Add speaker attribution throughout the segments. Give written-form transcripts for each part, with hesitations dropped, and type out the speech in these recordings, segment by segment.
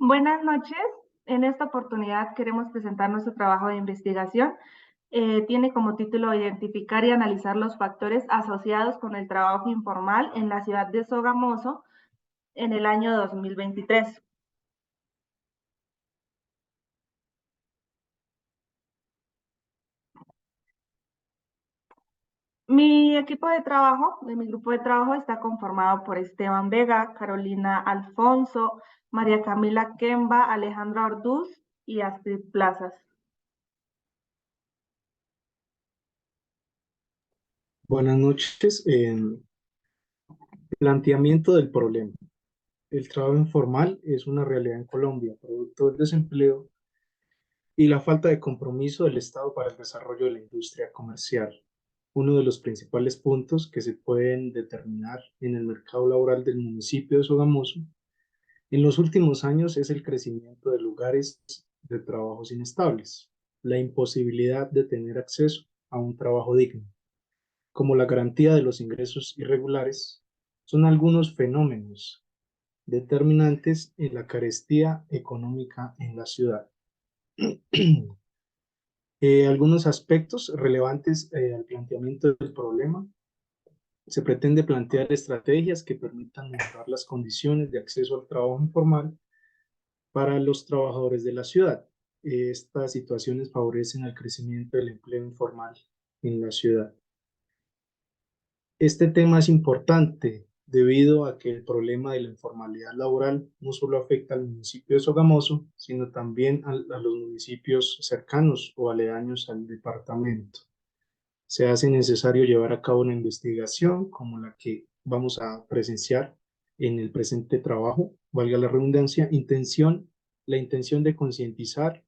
Speaker 1: Buenas noches. En esta oportunidad queremos presentar nuestro trabajo de investigación. Tiene como título Identificar y analizar los factores asociados con el trabajo informal en la ciudad de Sogamoso en el año 2023. Mi grupo de trabajo está conformado por Esteban Vega, Carolina Alfonso, María Camila Kemba, Alejandra Orduz y Astrid Plazas.
Speaker 2: Buenas noches. Planteamiento del problema. El trabajo informal es una realidad en Colombia, producto del desempleo y la falta de compromiso del Estado para el desarrollo de la industria comercial. Uno de los principales puntos que se pueden determinar en el mercado laboral del municipio de Sogamoso en los últimos años es el crecimiento de lugares de trabajos inestables, la imposibilidad de tener acceso a un trabajo digno como la garantía de los ingresos irregulares, son algunos fenómenos determinantes en la carestía económica en la ciudad. Algunos aspectos relevantes al planteamiento del problema. Se pretende plantear estrategias que permitan mejorar las condiciones de acceso al trabajo informal para los trabajadores de la ciudad. Estas situaciones favorecen el crecimiento del empleo informal en la ciudad. Este tema es importante debido a que el problema de la informalidad laboral no solo afecta al municipio de Sogamoso, sino también a los municipios cercanos o aledaños al departamento. Se hace necesario llevar a cabo una investigación como la que vamos a presenciar en el presente trabajo, valga la redundancia, la intención de concientizar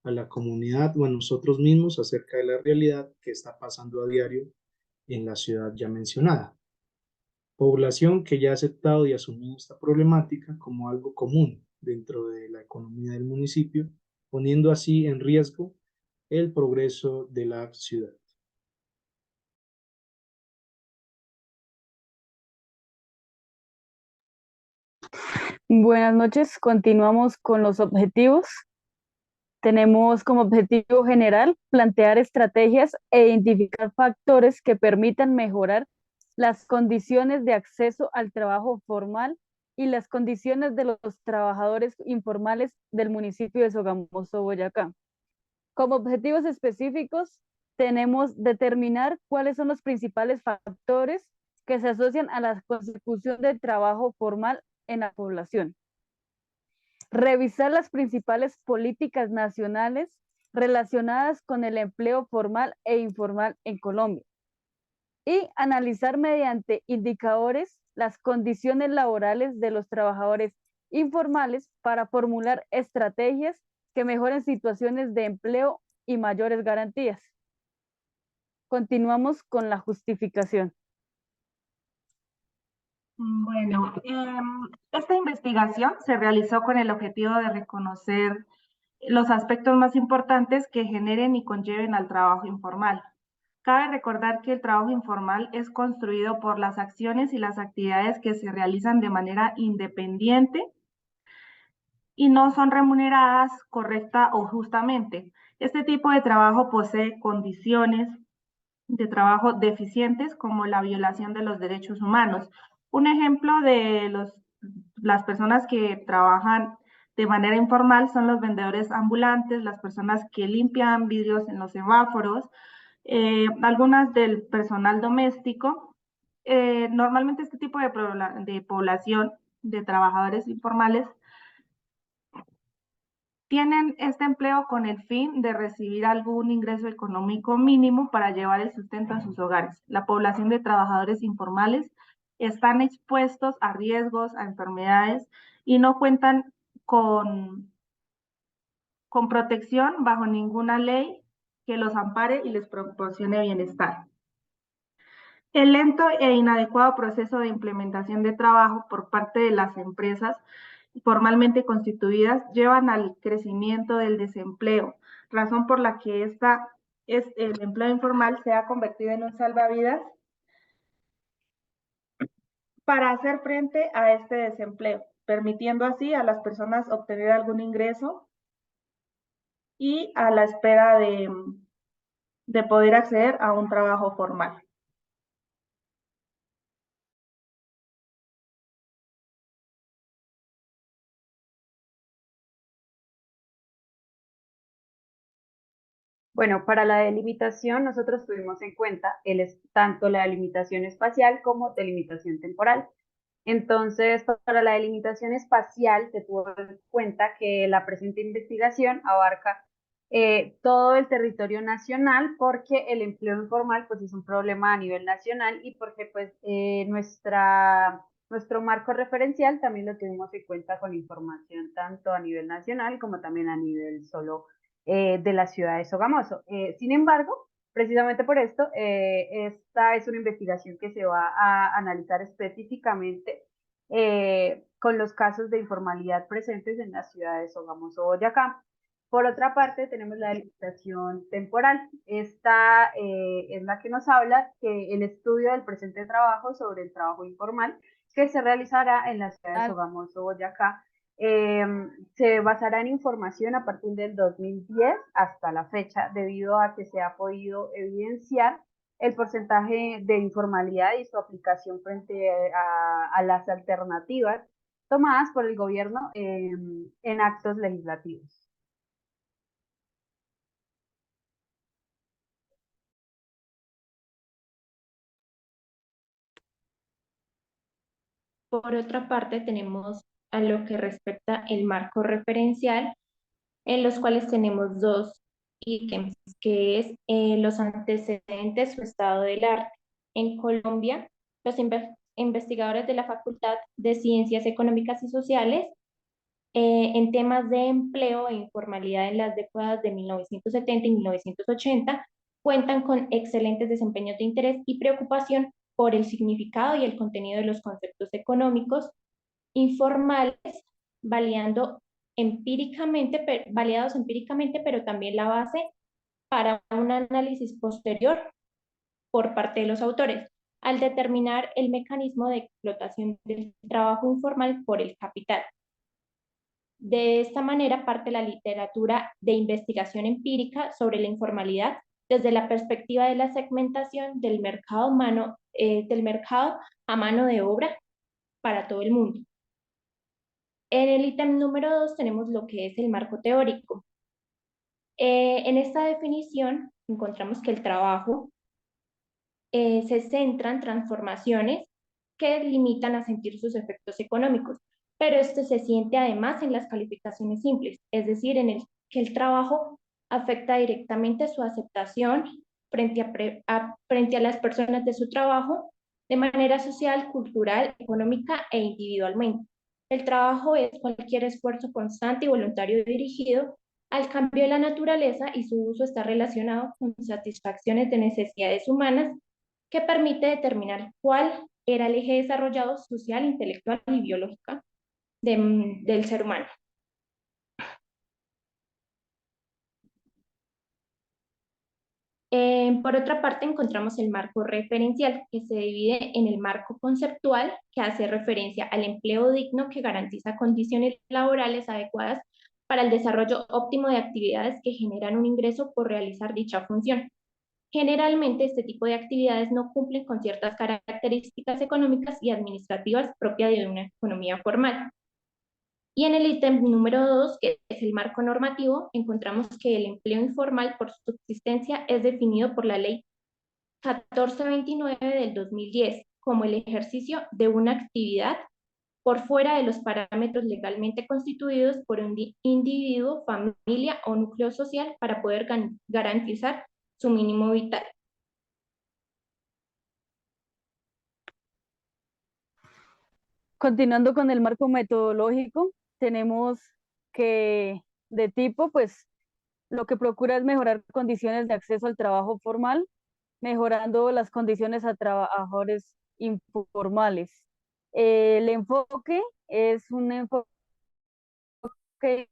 Speaker 2: a la comunidad o a nosotros mismos acerca de la realidad que está pasando a diario en la ciudad ya mencionada. Población que ya ha aceptado y asumido esta problemática como algo común dentro de la economía del municipio, poniendo así en riesgo el progreso de la ciudad.
Speaker 3: Buenas noches, continuamos con los objetivos. Tenemos como objetivo general plantear estrategias e identificar factores que permitan mejorar las condiciones de acceso al trabajo formal y las condiciones de los trabajadores informales del municipio de Sogamoso, Boyacá. Como objetivos específicos, tenemos determinar cuáles son los principales factores que se asocian a la consecución del trabajo formal en la población. Revisar las principales políticas nacionales relacionadas con el empleo formal e informal en Colombia. Y analizar mediante indicadores las condiciones laborales de los trabajadores informales para formular estrategias que mejoren situaciones de empleo y mayores garantías. Continuamos con la justificación.
Speaker 1: Bueno, esta investigación se realizó con el objetivo de reconocer los aspectos más importantes que generen y conlleven al trabajo informal. Cabe recordar que el trabajo informal es construido por las acciones y las actividades que se realizan de manera independiente y no son remuneradas correcta o justamente. Este tipo de trabajo posee condiciones de trabajo deficientes como la violación de los derechos humanos. Un ejemplo de las personas que trabajan de manera informal son los vendedores ambulantes, las personas que limpian vidrios en los semáforos, algunas del personal doméstico. Normalmente este tipo de población de trabajadores informales tienen este empleo con el fin de recibir algún ingreso económico mínimo para llevar el sustento a sus hogares. La población de trabajadores informales están expuestos a riesgos, a enfermedades y no cuentan con protección bajo ninguna ley que los ampare y les proporcione bienestar. El lento e inadecuado proceso de implementación de trabajo por parte de las empresas formalmente constituidas llevan al crecimiento del desempleo, razón por la que el empleo informal se ha convertido en un salvavidas para hacer frente a este desempleo, permitiendo así a las personas obtener algún ingreso y a la espera de poder acceder a un trabajo formal.
Speaker 4: Bueno, para la delimitación nosotros tuvimos en cuenta tanto la delimitación espacial como delimitación temporal. Entonces, para la delimitación espacial se tuvo en cuenta que la presente investigación abarca todo el territorio nacional porque el empleo informal pues es un problema a nivel nacional y porque pues nuestro marco referencial también lo tuvimos en cuenta con información tanto a nivel nacional como también a nivel solo de la ciudad de Sogamoso. Sin embargo, precisamente por esto, esta es una investigación que se va a analizar específicamente con los casos de informalidad presentes en las ciudades de Sogamoso, Boyacá. Por otra parte, tenemos la delimitación temporal. Esta es la que nos habla que el estudio del presente trabajo sobre el trabajo informal que se realizará en la ciudad de Sogamoso, Boyacá, se basará en información a partir del 2010 hasta la fecha, debido a que se ha podido evidenciar el porcentaje de informalidad y su aplicación frente a las alternativas tomadas por el gobierno en actos legislativos.
Speaker 5: Por otra parte, tenemos a lo que respecta el marco referencial, en los cuales tenemos dos ítems, que es los antecedentes o estado del arte. En Colombia, los investigadores de la Facultad de Ciencias Económicas y Sociales en temas de empleo e informalidad en las décadas de 1970 y 1980 cuentan con excelentes desempeños de interés y preocupación por el significado y el contenido de los conceptos económicos informales, validados empíricamente, pero también la base para un análisis posterior por parte de los autores, al determinar el mecanismo de explotación del trabajo informal por el capital. De esta manera parte la literatura de investigación empírica sobre la informalidad desde la perspectiva de la segmentación del mercado a mano de obra para todo el mundo. En el ítem número 2 tenemos lo que es el marco teórico. En esta definición encontramos que el trabajo se centra en transformaciones que limitan a sentir sus efectos económicos, pero este se siente además en las calificaciones simples, es decir, en el que el trabajo afecta directamente su aceptación frente a las personas de su trabajo de manera social, cultural, económica e individualmente. El trabajo es cualquier esfuerzo constante y voluntario dirigido al cambio de la naturaleza y su uso está relacionado con satisfacciones de necesidades humanas que permite determinar cuál era el eje desarrollado social, intelectual y biológica del ser humano. Por otra parte, encontramos el marco referencial, que se divide en el marco conceptual, que hace referencia al empleo digno que garantiza condiciones laborales adecuadas para el desarrollo óptimo de actividades que generan un ingreso por realizar dicha función. Generalmente, este tipo de actividades no cumplen con ciertas características económicas y administrativas propias de una economía formal. Y en el ítem número 2, que es el marco normativo, encontramos que el empleo informal por subsistencia es definido por la Ley 1429 del 2010 como el ejercicio de una actividad por fuera de los parámetros legalmente constituidos por un individuo, familia o núcleo social para poder garantizar su mínimo vital.
Speaker 3: Continuando con el marco metodológico, tenemos que de tipo, pues lo que procura es mejorar condiciones de acceso al trabajo formal, mejorando las condiciones a trabajadores informales. El enfoque es un enfoque de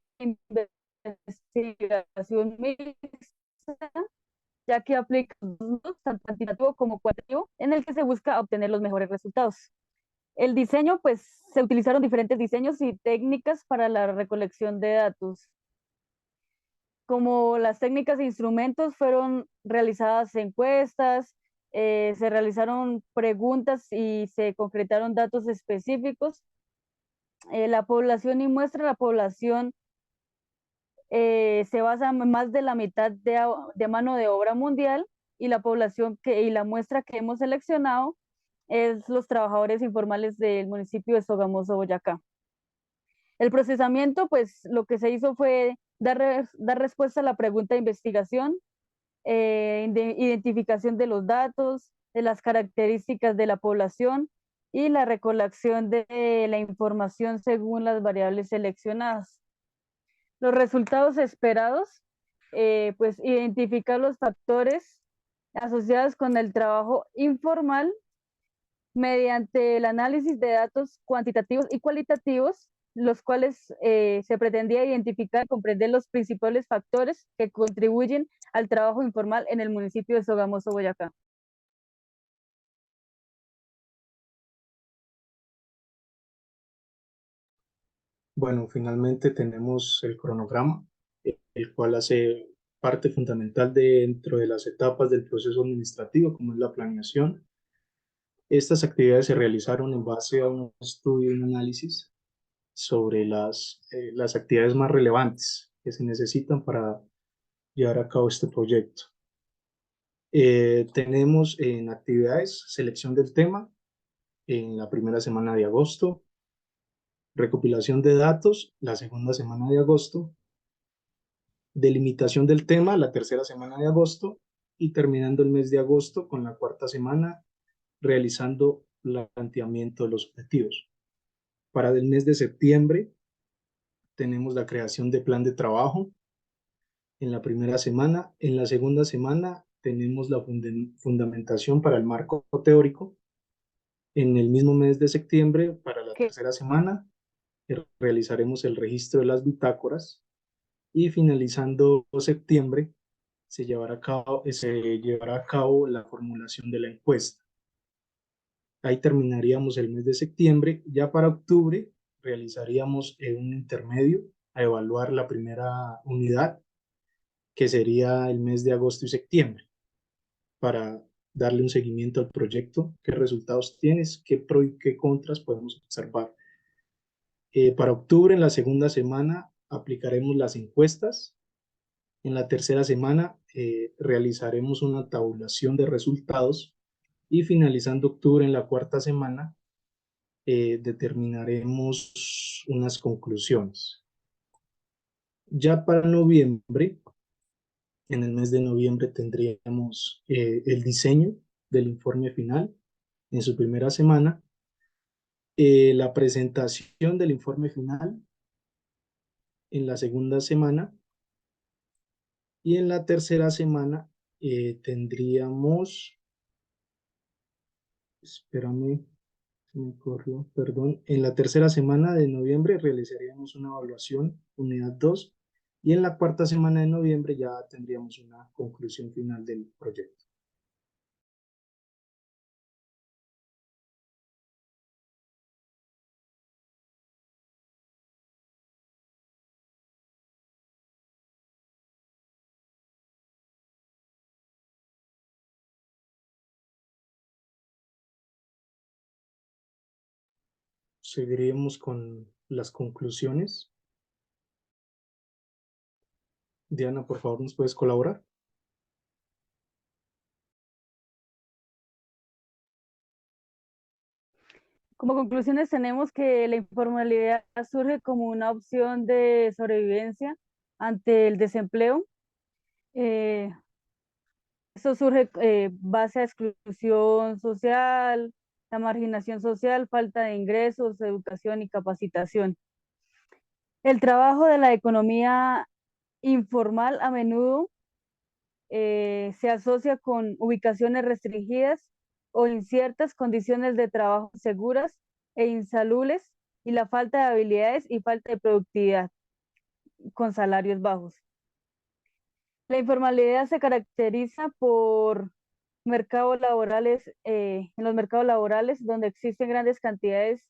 Speaker 3: investigación mixta, ya que aplica tanto cuantitativo como cualitativo, en el que se busca obtener los mejores resultados. El diseño, pues se utilizaron diferentes diseños y técnicas para la recolección de datos. Como las técnicas e instrumentos fueron realizadas encuestas, se realizaron preguntas y se concretaron datos específicos. La población y muestra la población se basa en más de la mitad de mano de obra mundial y la población y la muestra que hemos seleccionado es los trabajadores informales del municipio de Sogamoso, Boyacá. El procesamiento, pues lo que se hizo fue dar respuesta a la pregunta de investigación, identificación de los datos, de las características de la población y la recolección de la información según las variables seleccionadas. Los resultados esperados, pues identificar los factores asociados con el trabajo informal mediante el análisis de datos cuantitativos y cualitativos, los cuales se pretendía identificar y comprender los principales factores que contribuyen al trabajo informal en el municipio de Sogamoso, Boyacá.
Speaker 2: Bueno, finalmente tenemos el cronograma, el cual hace parte fundamental dentro de las etapas del proceso administrativo, como es la planeación. Estas actividades se realizaron en base a un estudio y un análisis sobre las actividades más relevantes que se necesitan para llevar a cabo este proyecto. Tenemos en actividades selección del tema en la primera semana de agosto, recopilación de datos la segunda semana de agosto, delimitación del tema la tercera semana de agosto y terminando el mes de agosto con la cuarta semana realizando el planteamiento de los objetivos. Para el mes de septiembre tenemos la creación de plan de trabajo en la primera semana. En la segunda semana tenemos la fundamentación para el marco teórico. En el mismo mes de septiembre, para la tercera semana, realizaremos el registro de las bitácoras y finalizando septiembre se llevará a cabo la formulación de la encuesta. Ahí terminaríamos el mes de septiembre. Ya para octubre realizaríamos un intermedio a evaluar la primera unidad, que sería el mes de agosto y septiembre, para darle un seguimiento al proyecto, qué resultados tienes, qué pro y qué contras podemos observar. Para octubre, en la segunda semana, aplicaremos las encuestas. En la tercera semana, realizaremos una tabulación de resultados y finalizando octubre, en la cuarta semana, determinaremos unas conclusiones. Ya para noviembre, en el mes de noviembre tendríamos el diseño del informe final en su primera semana, la presentación del informe final en la segunda semana y en la tercera semana tendríamos, espérame, me corrió, perdón, en la tercera semana de noviembre realizaríamos una evaluación, unidad 2, y en la cuarta semana de noviembre ya tendríamos una conclusión final del proyecto. Seguiríamos con las conclusiones. Diana, por favor, ¿nos puedes colaborar?
Speaker 3: Como conclusiones tenemos que la informalidad surge como una opción de sobrevivencia ante el desempleo. Esto surge base a exclusión social, la marginación social, falta de ingresos, educación y capacitación. El trabajo de la economía informal a menudo se asocia con ubicaciones restringidas o inciertas condiciones de trabajo seguras e insalubres y la falta de habilidades y falta de productividad con salarios bajos. La informalidad se caracteriza por mercados laborales, en los mercados laborales donde existen grandes cantidades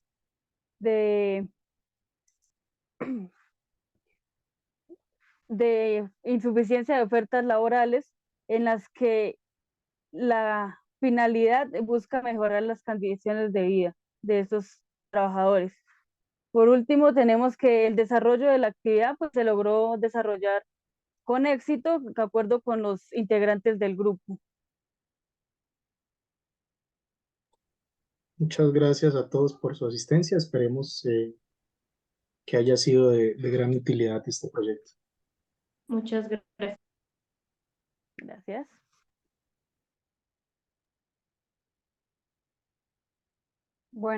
Speaker 3: de, de insuficiencia de ofertas laborales en las que la finalidad busca mejorar las condiciones de vida de estos trabajadores. Por último, tenemos que el desarrollo de la actividad pues, se logró desarrollar con éxito, de acuerdo con los integrantes del grupo.
Speaker 2: Muchas gracias a todos por su asistencia. Esperemos que haya sido de gran utilidad este proyecto.
Speaker 5: Muchas gracias.
Speaker 3: Gracias.